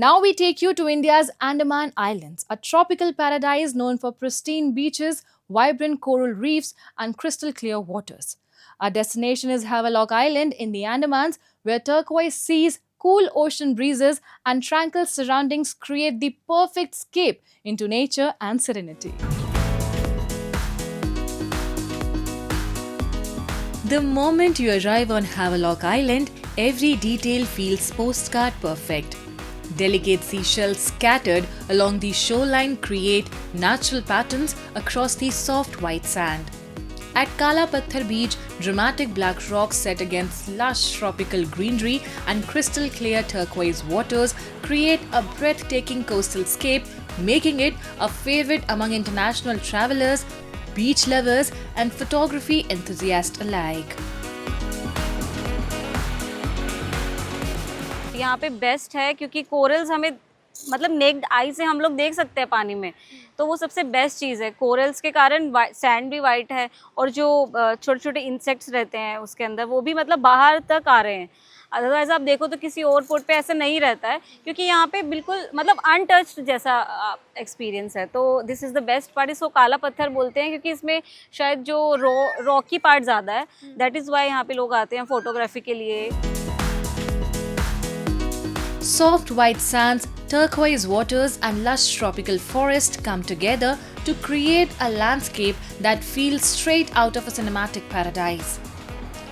Now we take you to India's Andaman Islands, a tropical paradise known for pristine beaches, vibrant coral reefs, and crystal clear waters. Our destination is Havelock Island in the Andamans, where turquoise seas, cool ocean breezes, and tranquil surroundings create the perfect escape into nature and serenity. The moment you arrive on Havelock Island, every detail feels postcard perfect. Delicate seashells scattered along the shoreline create natural patterns across the soft white sand. At Kala Patthar Beach, dramatic black rocks set against lush tropical greenery and crystal clear turquoise waters create a breathtaking coastal scape, making it a favorite among international travelers, beach lovers, and photography enthusiasts alike. यहाँ पे best है क्योंकि corals हमें मतलब necked आई से हम लोग देख सकते हैं पानी में, तो वो सबसे बेस्ट चीज़ है। कोरल्स के कारण सैंड भी वाइट है और जो छोटे छोटे इंसेक्ट्स रहते हैं उसके अंदर वो भी मतलब बाहर तक आ रहे हैं। अदरवाइज आप देखो तो किसी और पोर्ट पे ऐसा नहीं रहता है क्योंकि यहाँ पे बिल्कुल मतलब अनटच्ड जैसा एक्सपीरियंस है। तो this is the best part. इसको काला पत्थर बोलते हैं क्योंकि इसमें शायद जो रॉकी पार्ट ज़्यादा है, दैट इज़ वाई यहाँ पे लोग आते हैं फोटोग्राफी के लिए। Soft white sands, turquoise waters, and lush tropical forest come together to create a landscape that feels straight out of a cinematic paradise.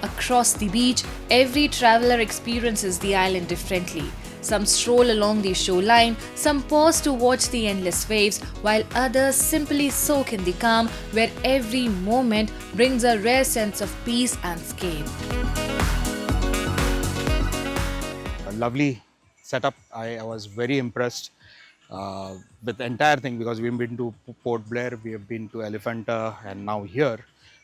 Across the beach, every traveler experiences the island differently. Some stroll along the shoreline, some pause to watch the endless waves, while others simply soak in the calm where every moment brings a rare sense of peace and escape. A lovely setup. I was very impressed with the entire thing because we've been to Port Blair, we have been to Elephanta, and now here.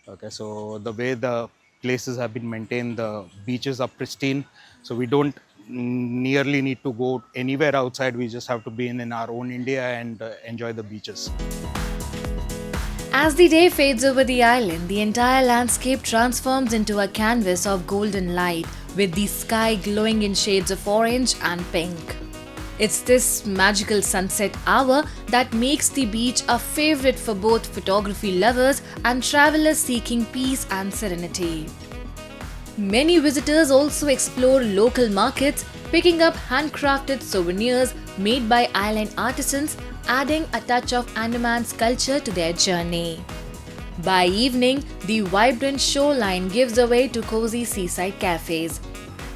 Okay, so the way the places have been maintained, the beaches are pristine, so we don't nearly need to go anywhere outside. We just have to be in our own India and enjoy the beaches. As the day fades over the island, the entire landscape transforms into a canvas of golden light, with the sky glowing in shades of orange and pink. It's this magical sunset hour that makes the beach a favorite for both photography lovers and travelers seeking peace and serenity. Many visitors also explore local markets, picking up handcrafted souvenirs made by island artisans, adding a touch of Andaman's culture to their journey. By evening, the vibrant shoreline gives way to cozy seaside cafes.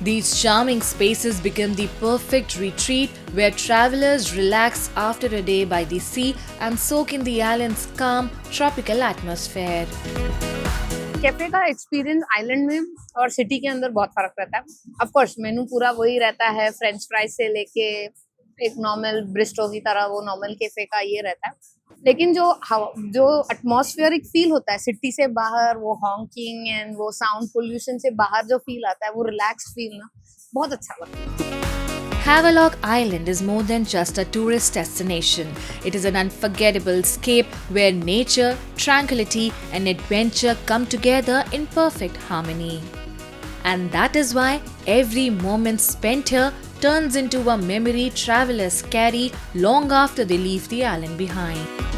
These charming spaces become the perfect retreat where travelers relax after a day by the sea and soak in the island's calm, tropical atmosphere. Cafe का experience island में और city के अंदर बहुत फर्क रहता है। Of course मेनू पूरा वही रहता है, फ्रेंच फ्राइज से लेके एक नॉर्मल ब्रिस्टो की तरह वो नॉर्मल कैफे का ये रहता है, लेकिन जो एटमॉस्फेरिक फील होता है सिटी से बाहर, वो हॉन्किंग एंड वो साउंड पोल्यूशन से बाहर जो फील आता है, वो रिलैक्स्ड फील ना बहुत अच्छा लगता है। Havelock Island is more than just a tourist destination. It is an unforgettable escape where nature, tranquility, and adventure come together in perfect harmony. And that is why every moment spent here turns into a memory travelers carry long after they leave the island behind.